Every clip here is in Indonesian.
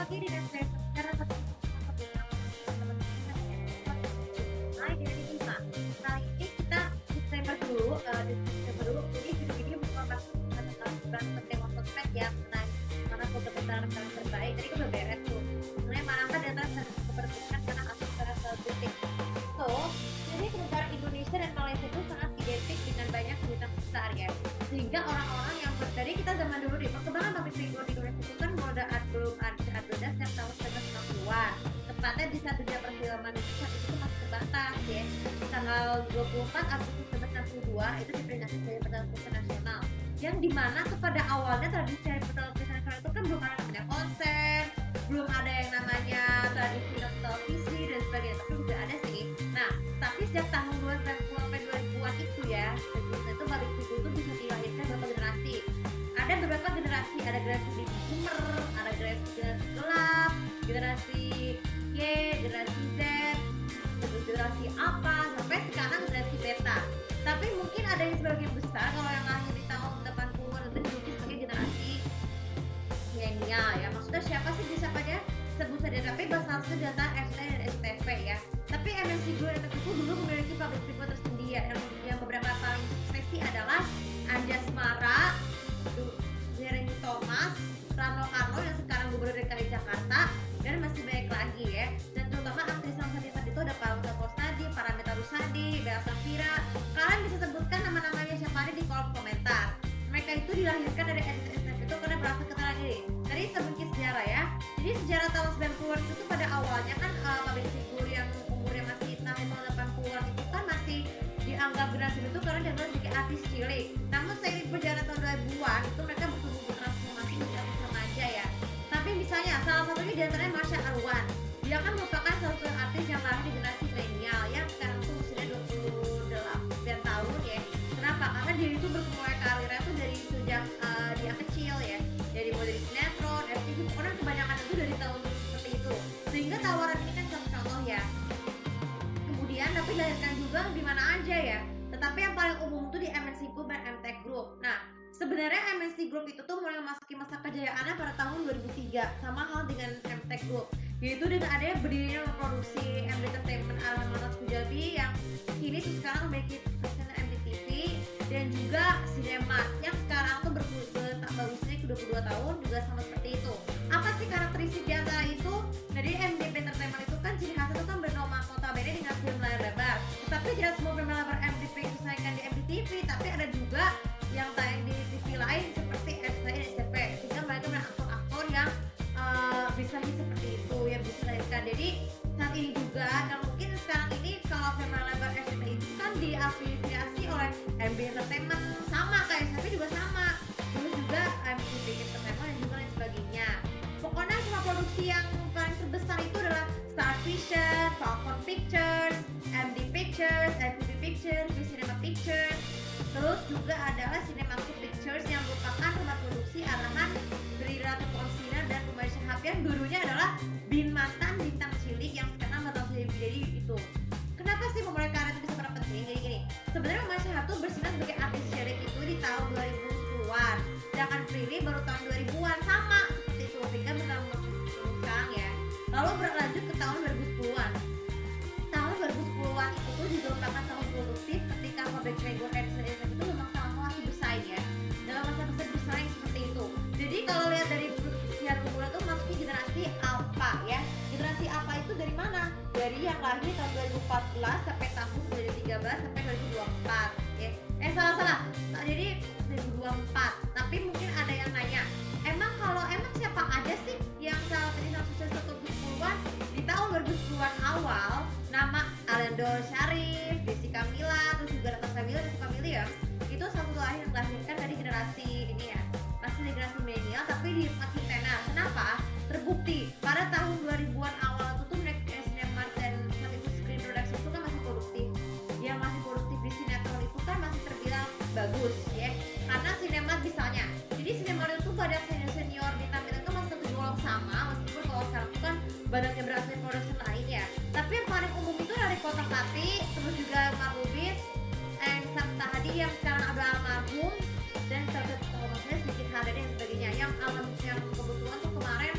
lagi di Netflix karena satu mulai dari 5. Kali ini kita disclaimer dulu, jadi video ini bukan tema sosmed ya, karena kebetulan kalian terbaik, jadi udah beres tuh. Mulai mengangkat data keberpihakan karena akses titik. So, jadi negara Indonesia dan Malaysia itu sangat identik dengan banyak bintang besar ya, sehingga orang-orang yang dari kita zaman dulu deh, perkembangan public figure di Indonesia itu kan belum ada sejak tahun 1960-an, tepatnya di saat dunia perfilman itu saat itu masih terbatas ya. Tanggal 24 Agustus 1962 itu diperingati sebagai pertelevisian nasional, yang dimana kepada awalnya tradisi pertelevisian nasional itu kan belum ada namanya konser, belum ada yang namanya tradisi televisi dan sebagainya, tapi udah ada sih. Nah, tapi sejak tahun 2010 sampai 2000-an itu ya, itu public figure itu bisa dilahirkan beberapa generasi. Ada beberapa generasi, ada generasi baby boomer, ada generasi gelap, generasi Y, generasi Z, generasi apa, sampai sekarang generasi beta. Tapi mungkin ada yang sebagian besar kalau yang lahir di tahun 80-an itu disebut sebagai generasi milenial ya. Maksudnya siapa sih, bisa aja sebut saja, tapi basal data ST dan STP ya. Tapi MNC Group itu dulu memiliki public figure tersendiri ya, yang beberapa paling sukses adalah Anjasmara, Jeremy Thomas, Rano Karno yang sekarang gubernur DKI Jakarta, dan masih banyak lagi ya. Dan terutama aktris yang tadi itu ada Paula Kosnadi, Paramita Rusadi, Bella Safira. Kalian bisa sebutkan nama-namanya siapa aja di kolom komentar. Mereka itu dilahirkan dari STP itu karena berasal keterangan diri. Dari sedikit sejarah ya. Jadi sejarah tahun 90-an itu pada awalnya kan public figure yang umurnya masih tahun 80-an itu kan masih dianggap generasi itu karena dia sebagai artis cilik. Namun seiring berjalan tahun 2000-an itu mereka bertumbuh bertransformasi menjadi artis remaja ya. Tapi misalnya salah satunya diantaranya Marsha Arwan. Dia kan merupakan salah satu artis yang lahir di generasi milenial yang sekarang tuh usianya 28 tahun ya. Kenapa? Karena dia itu bermulai karirnya tuh dari sejak dia kecil ya. Dari mulai dari sinetron, FTV, pokoknya kebanyakan itu dari tahun seperti itu. Sehingga tawaran ini kan contoh ya. Kemudian tapi dilahirkan juga di mana aja ya. Tetapi yang paling umum tuh di MNC Group dan MTech Group. Nah, sebenarnya MNC Group itu tuh mulai memasuki masa kejayaannya pada tahun 2003, sama hal dengan MTech Group, yaitu dengan adanya berdirinya produksi MD Entertainment ala Manas Pujabi yang kini tuh sekarang memiliki stasiun MDTV dan juga Cinemat yang sekarang tuh bertambah usianya ke 22 tahun juga sama seperti itu. Apa sih karakteristik di antara itu? Jadi MDP Entertainment itu kan ciri khasnya itu kan bernama notabene dengan film layar lebar. Tetapi tidak semua film layar lebar MDP disajikan di MDTV, tapi ada juga yang tayang di TV lain seperti SCTV dan SCTV, sehingga mereka punya aktor-aktor yang bisa seperti itu yang bisa dilahirkan. Jadi saat ini juga yang mungkin sekarang ini kalau film layar lebar SCTV itu kan diafiliasi oleh MB Entertainment, sama kayak SCTV juga sama, terus juga MTV Entertainment dan juga lain sebagainya. Pokoknya semua produksi yang paling terbesar itu adalah Star Vision, Falcon Pictures, MD Pictures, MTV Pictures, Cinema Pictures. Terus juga adalah Cinematic Pictures yang merupakan rumah produksi arahan dari Ratu Konsina dan Umar Syahab yang dulunya adalah mantan bintang cilik yang sekarang berhasil jadi itu. Kenapa sih memulai karir itu bisa pernah penting? Jadi gini, sebenarnya Umar Syahab tuh bersinar sebagai artis cilik itu di tahun 2010-an, sedangkan Prilly baru tahun 2000-an, sama seperti itu, sehingga benar-benar sekarang ya. Lalu berlanjut ke tahun 2010-an. Tahun 2010-an itu tuh juga merupakan tahun produktif ketika public figure itu memang sama-sama lagi bersaing ya, dalam masa bersaing seperti itu. Jadi kalau lihat dari usia kumulatif tuh masuk generasi Alpha ya. Generasi Alpha itu dari mana? Dari yang lahir tahun 2014 sampai tahun 2013 sampai 2024 ya. Salah. Nah, jadi 2024. Tapi mungkin ada yang nanya, emang siapa aja sih yang salah tadi sukses satu 2010-an? Di tahun 2010-an awal nama Aliando Syarif, Desi Kamila, terus juga Natasha Mila dan Suka Williams itu satu lahir yang dilahirkan dari generasi ini ya, masih dari generasi milenial tapi di makin tenar. Kenapa? Terbukti pada tahun 2000-an awal itu tuh Cinemat dan saat itu Screen Production itu kan masih produktif. Yang masih produktif di sinetron itu kan masih terbilang bagus ya, karena Cinemat misalnya. Jadi Cinemat itu pada senior bintang itu masih tergolong sama, meskipun kalau sekarang itu kan banyaknya berasal dari produksi lain ya. Tapi yang paling umum itu dari Kotak Hati, terus juga Marbubis, Sabta Hadi yang sekarang ada almarhum, dan maksudnya sedikit harga dan sebagainya. Yang kebetulan tuh kemarin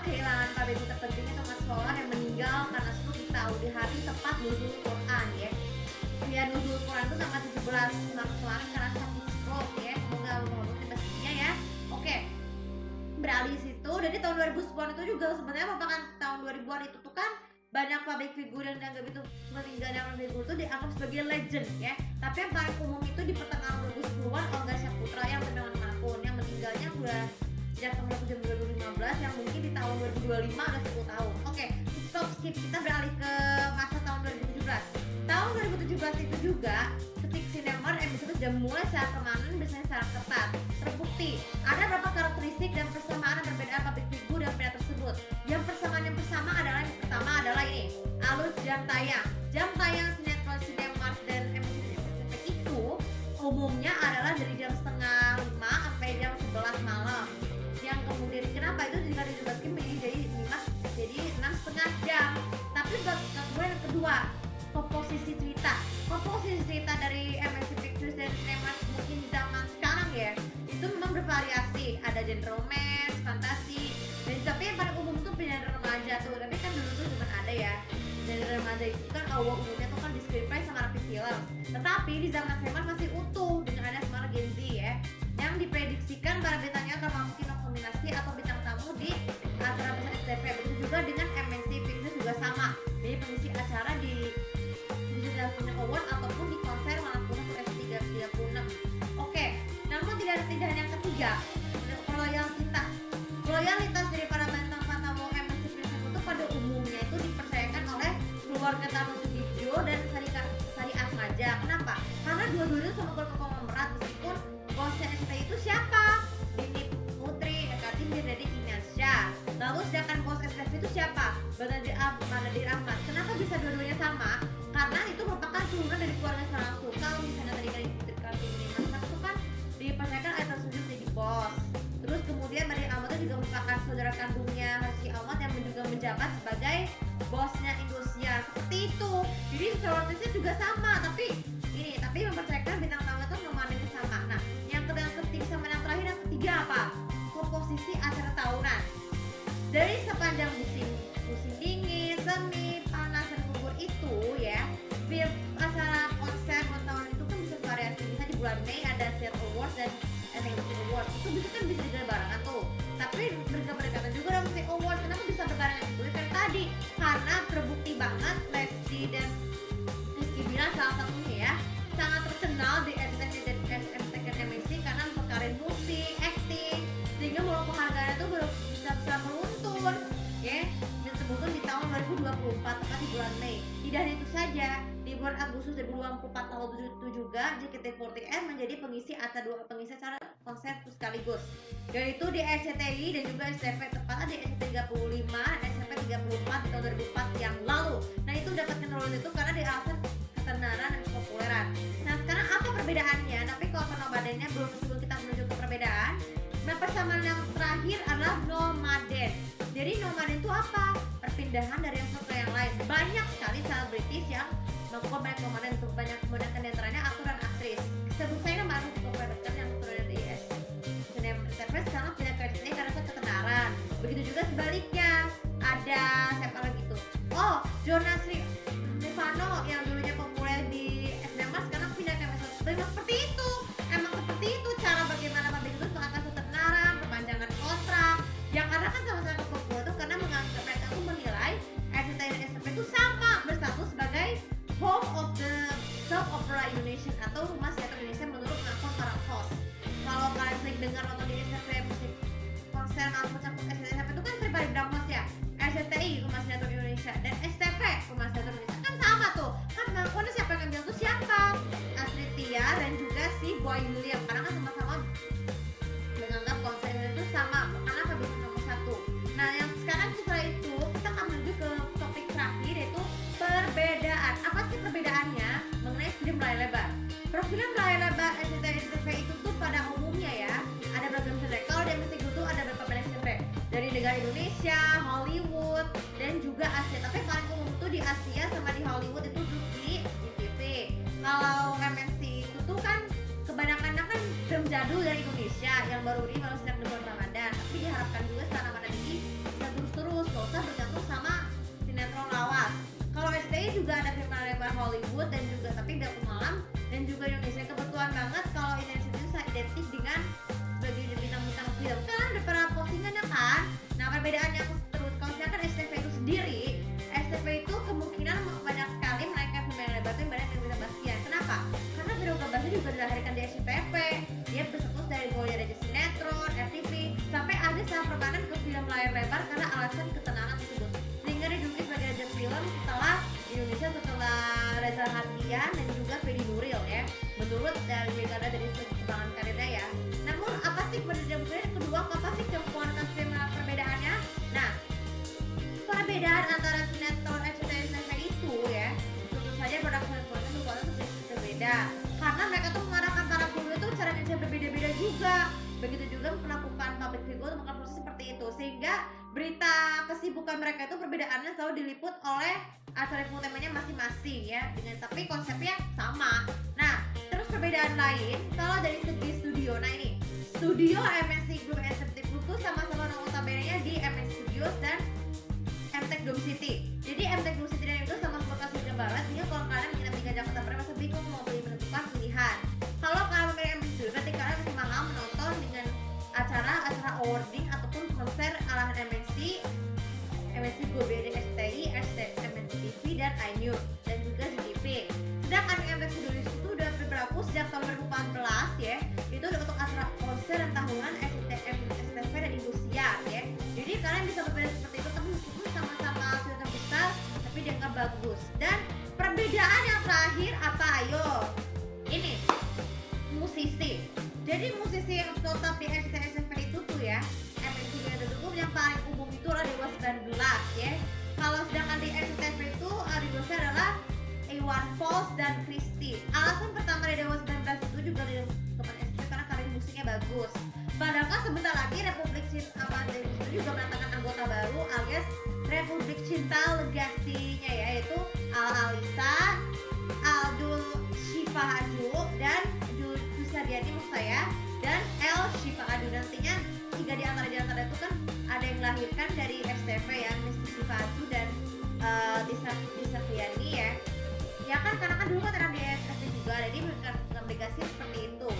kehilangan Pak Bedu terpentingnya Thomas Holland yang meninggal karena stroke di tahun di hari tepat nuzul Quran ya. Ya nuzul Quran itu tanggal 17 Maret kemarin karena sakit stroke ya. Semoga Allah mengabulkan pastinya ya. Oke. Beralih situ, dari tahun 2010 itu juga sebenarnya merupakan tahun 2000-an itu tuh kan banyak public figure yang dianggap itu meninggalnya public figure itu dianggap sebagai legend ya. Tapi yang paling umum itu di pertengahan 2010-an Olga Saputra yang bernama manapun yang meninggalnya udah sejak tahun 2015 yang mungkin di tahun 2025 udah 10 tahun. Oke, stop skip, kita beralih ke masa tahun 2017. Tahun 2017 itu juga ketik Cinemark episode sudah mulai secara permanen biasanya secara ketat. Terbukti ada beberapa karakteristik dan persamaan dan perbedaan public figure dan pria tersebut. Yang persamaan yang adalah yang pertama adalah ini, alur jam tayang. Jam tayang sinetron Cinemark dan episode itu umumnya adalah dari jam setengah 5 sampai jam 11 malam. Yang kemudian kenapa itu jika dibagi jadi 6,5 jam. Tapi kemudian yang kedua, komposisi cerita dari MNC Pictures dan Cinemark mungkin zaman sekarang ya itu memang bervariasi, ada genre romance, fantasi, dan tapi yang paling umum tuh genre remaja tuh. Tapi kan dulu tuh cuma ada ya genre remaja itu kan awal umumnya tuh kan di screenplay sama rapid film. Tetapi di zaman Cinemark masih utuh dengan ada Smart Gen Z ya yang diprediksikan para bintangnya akan memasuki nominasi atau bintang tamu di acara besar STV. Begitu juga dengan MNC Pictures juga sama, jadi pengisi acara di California Award ataupun di konser manapun untuk S336. Oke, namun tidak hanya yang ketiga, loyalitas dari para bintang tamu MNC Pictures itu pada umumnya itu dipercayakan oleh keluarga Tano Sudibyo dan Sari Atmaja. Kenapa? Karena dua-duanya sama konglomerat, meskipun bosnya SCTI itu siapa? Dini Putri, Dekatin Deddy Ignatius. Lalu sedangkan bos SCTV itu siapa? Manadir Ahmad. Kenapa bisa dua-duanya sama? Karena itu merupakan turunan dari keluarga secara langsung. Kalau misalnya tadi kan itu kan dipercayakan ayat tersebut jadi bos. Terus kemudian Manadir Ahmad itu juga merupakan saudara kandungnya Harsi Ahmad yang juga menjabat sebagai bosnya Indosiar. Seperti itu. Jadi royaltinya juga sama, tapi mempercayakan bintang tamu itu nominalnya sama. Nah, yang ketiga sama yang terakhir, yang ketiga apa? Komposisi acara tahunan. Dari sepanjang musim dingin, semi, panas, dan gugur itu ya, acara konser tahun itu kan bisa variasi. Bisa di bulan Mei ada Theatre Awards dan Academy Awards. Itu bisa digelar barengan tuh. Tapi berdekatan juga dengan Music Awards. Kenapa bisa berbarengan itu? Karena tadi karena terbukti banget Lesti dan Rizky Bilar salah satunya ya sangat terkenal di SMTK karena berkarir musik, acting, sehingga walaupun harganya tuh belum bisa meluntun ya, disebutkan di tahun 2024 tepat di bulan Mei. Tidak hanya itu saja, di bulan Agustus 2024 tahun itu juga JKT48 menjadi pengisi acara konser sekaligus, yaitu di SCTI dan juga SCTV, tepatnya di SCTI 35 dan SCTV 34 di tahun 2004 yang lalu. Nah itu mendapatkan role itu karena di alasan ketenaran dan kepopuleran. Nah sekarang apa perbedaannya? Tapi kalau penobadannya sebelum kita menuju ke perbedaan, nah persamaan yang terakhir adalah nomaden. Jadi nomaden itu apa? Perpindahan dari yang satu ke yang lain. Banyak sekali selebritis yang melakukan banyak nomaden, untuk banyak kemudian diantaranya aktor dan aktris. Sebut saya nama aku kepada yang turun di Cinemark sekarang pindah ke SCTI karena ketenaran. Begitu juga sebaliknya. Ada siapa lagi tuh? Oh, Jonas Rivano yang dulunya populer di SNMA sekarang pindah ke MSN. Seperti itu. Emang seperti itu cara bagaimana publik itu mengangkat ketenaran, perpanjangan kontrak. Yang karena kan sama-sama populer itu karena menganggap mereka itu menilai SCTI dan SMP itu sama berstatus sebagai home of the soap opera Indonesia atau rumah teater Indonesia menurut pengakuan para host. Kalau kalian sering dengar nonton di SCTI musik konser maupun campur SCTI itu kan sering pada bilang host ya. SCTI Rumah Teater Indonesia dan STV Rumah Teater Indonesia kan sama tuh. Kan pengakuannya siapa yang ngambil tuh siapa? Astrid Tiar dan juga si Boy William, karena kan sama-sama menganggap konser itu sama karena kebiasaan nomor satu. Nah yang sekarang setelah itu kita akan menuju ke topik terakhir, yaitu perbedaan. Apa sih perbedaannya mengenai film layar lebar? Film layar lebar SCTV itu tuh pada umumnya ya ada beragam genre. Kalau di MNC itu ada beberapa banyak genre dari negara Indonesia, Hollywood, dan juga Asia. Tapi paling umum tuh di Asia sama di Hollywood itu di TV. Kalau MNC itu tuh kan kebanyakan kan film jadul dari Indonesia yang baru sedang di bulan Ramadan. Tapi diharapkan juga setelah Ramadan ini bisa terus usah bergantung sama sinetron lawas. Kalau SCTI juga ada film lebar Hollywood dan juga tapi Daku Malam dan juga Indonesia. Kebetulan banget kalau Indonesia itu saya identik dengan sebagai bintang-bintang film. Kan ada para postingannya kan. Nah perbedaannya terus kalau misalkan STV itu sendiri, STV itu kemungkinan banyak sekali menaikkan film yang lebar itu banyak yang bisa Bastian. Kenapa? Karena Vero Bastian juga dilahirkan di SCTV. Dia bersetus dari mulai dari sinetron, FTV sampai ada saat permanen ke film layar lebar karena alasan ketenangan tersebut. Sehingga dijuluki sebagai raja film setelah Indonesia setelah Reza Hardian dan juga Fedi Nuril ya. Menurut dari Megara dari perkembangan karirnya ya. Namun apa sih perbedaan kedua? Apa sih perbedaannya? Nah, perbedaan antara sinetron SCTV itu ya, tentu saja produksi sinetronnya berbeda. Karena mereka tuh mengarahkan para guru itu cara kerja berbeda-beda juga. Begitu juga melakukan public figure melakukan proses seperti itu, sehingga berita kesibukan mereka itu perbedaannya selalu diliput oleh acara infotainmentnya masing-masing ya, dengan tapi konsepnya sama. Nah, terus perbedaan lain kalau dari segi studio, nah ini studio MNC Group Executive Group tuh sama-sama notabene-nya di MNC Studios dan MTech Dome City. Jadi MTech Dome City dan itu sama-sama lokasi Jawa Barat, sehingga kalau kalian menginap di Jakarta Barat masa bingung mau beli menentukan pilihan. Kalau kalian memilih MNC Studios, berarti kalian masih mahal menonton dengan acara awarding ataupun konser ala MNC Group BD STI, MNC TV dan iNews dan juga CTV. Sedangkan MNC Studios itu udah berlaku sejak tahun 2014 ya. Itu udah untuk acara konser dan tahunan STV dan Indosiar ya. Jadi kalian bisa berbeda seperti itu, tapi meskipun sama-sama sudah terbesar tapi dianggap bagus. Dan perbedaan yang terakhir apa ayo? Ini musisi. Jadi musisi yang tetap di SCTV itu tuh ya, MNC Group yang paling umum itu adalah Dewa 19 ya. Kalau sedangkan di SCTV itu Dewa adalah Iwan Fals dan Kristi. Alasan pertama dari Dewa 19 itu juga di teman SCTV karena karya musiknya bagus. Padahal kan sebentar lagi Republik Cinta itu juga mendatangkan anggota baru alias Republik Cinta legasinya ya, yaitu Al Alisa, Aldul Syifa Adu dan Diani maksud saya dan El Syifa Adu. Nantinya tiga di antara itu kan ada yang dilahirkan dari STV ya, Miss Syifa Adu dan Diani ya. Ya kan karena kan dulu kan ada di STV juga, jadi komunikasi seperti itu.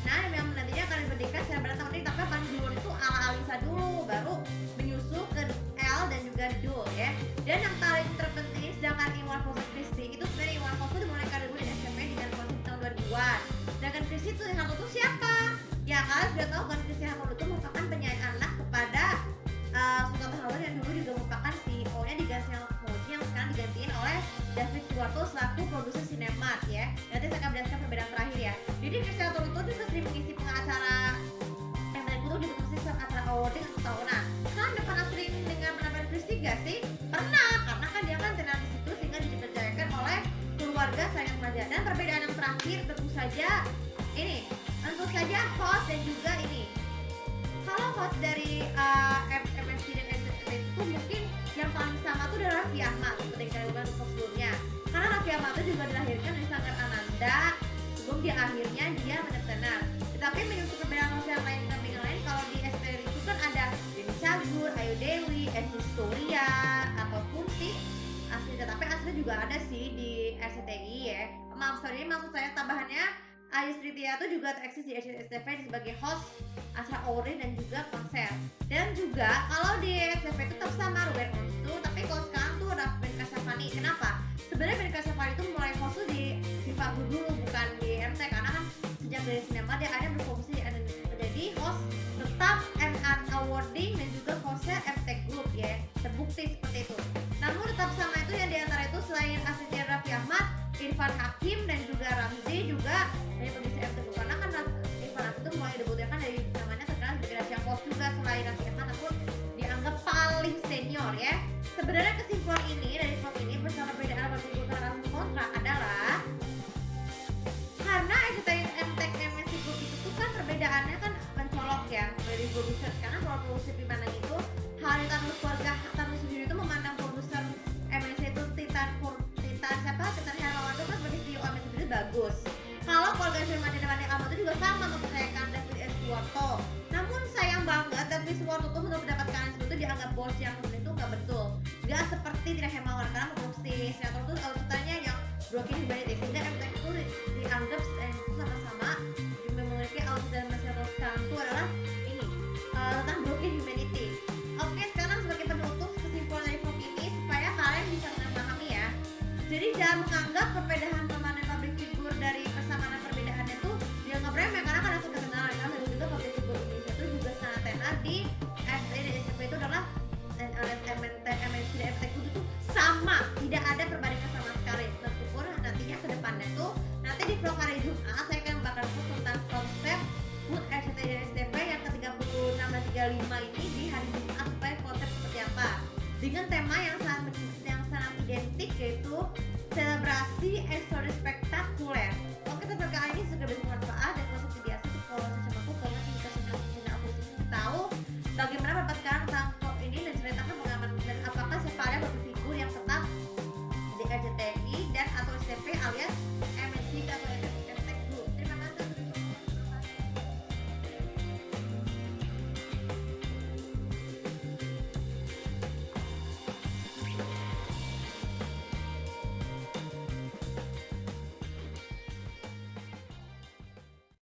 Nah yang nantinya akan diberikan secara bertahun ini, tapi akan dulu itu Al Alisa dulu, baru menyusul ke L dan juga Dul ya. Dan yang paling terpenting sedangkan Iwan Fals Kristi itu sebenarnya Iwan Fals itu mulai karir di STV dengan konsep tahun 2000-an. Sedangkan Kristi itu yang satu siapa? Ya kalian sudah tahu kan Kristi Hamono itu merupakan penyanyi anak kepada Sultan Hamono yang dulu juga merupakan CEO-nya diganti yang sekarang digantiin oleh David Suwarto selaku produser Sinemat ya. Nanti saya akan menjelaskan perbedaan terakhir ya. Jadi Kristi Hamono itu juga sering mengisi pengacara yang tadi itu juga mengisi acara awarding atau tahunan. Kan pernah sering dengar penampilan Kristi gak sih? Pernah, karena kan dia kan tenar di situ sehingga dipercayakan oleh keluarga sayang remaja. Dan perbedaan yang terakhir tentu saja host dan juga ini. Kalau host dari MNC dan SCTV itu mungkin yang paling sama tuh adalah Raffi Ahmad seperti yang kalian bukan sebelumnya. Karena Raffi Ahmad itu juga dilahirkan dari Sanggar Ananda sebelum dia akhirnya dia menektenar. Tetapi menyusul perbedaan host yang lain kalau di SCTV itu kan ada Denny Cagur, Ayu Dewi, Esti Storia ataupun si asli, tapi aslinya juga ada sih di RCTI ya. Maksud saya tambahannya Ayu Stritia itu juga tereksis di SCTV sebagai host acara awarding dan juga konser. Dan juga kalau di SCTV itu tetap sama Ruben Onsu, tapi kalau sekarang tuh ada Ben Kasyafani. Kenapa? Sebenarnya Ben Kasyafani itu mulai host tuh di Viva dulu, bukan di RT, karena kan sejak dari sinema dia ada berfokus di jadi host tetap MR awarding dan juga konser MTech Group ya, terbukti seperti itu. Namun tetap sama itu yang diantara itu selain asisten Raffi Ahmad, Irfan Hakim dan juga Ramzi juga dari produksi MTech Group. Karena kan Irfan Hakim itu mulai debutnya kan dari namanya terkenal sebagai Rasya Pos juga, selain Raffi Ahmad namun dianggap paling senior ya. Sebenarnya kesimpulan ini dari vlog ini bersama perbedaan pertunjukan langsung kontrak adalah karena MTech MNC Group itu kan perbedaannya kan mencolok ya dari produser. Karena kalau produser Pimanang itu Hari Tanus keluarga Tanus sendiri itu memandang produser MNC itu Titan Hermawan itu kan sebagai CEO MNC itu bagus. Kalau keluarga Firman dan Mandi Ahmad itu juga sama mempercayakan David S. Suwarto. Namun sayang banget David Suwarto itu untuk mendapatkan itu dianggap bos yang itu nggak betul, nggak seperti Tidak Hemawan, karena menurut si sinetron tuh ceritanya yang broken humanity, sehingga MTQ itu dianggap itu sama-sama memiliki autis dan masyarakat sekarang itu adalah ini tentang broken humanity. Oke, sekarang sebagai penutup kesimpulan dari vlog ini supaya kalian bisa memahami ya. Jadi jangan menganggap perbedaan permanen public figure dari persamaan perbedaannya tuh dianggap remeh, karena kan aku terkenal ya, dan juga public figure Indonesia itu juga sangat tenar di SD dan SMP itu adalah MNC dan MTQ itu tuh sama, tidak ada perbandingan sama sekali. Meskipun nantinya ke depannya tuh nanti di vlog hari Jumat saya akan bakal post tentang konsep Food RCTI dan SDP yang ke-36 dan 35 ini di hari Jumat, supaya konsep seperti apa dengan tema yang sangat identik, yaitu selebrasi and story spektakuler. Oke, tutorial kali ini sudah bermanfaat dan konsumsi biasa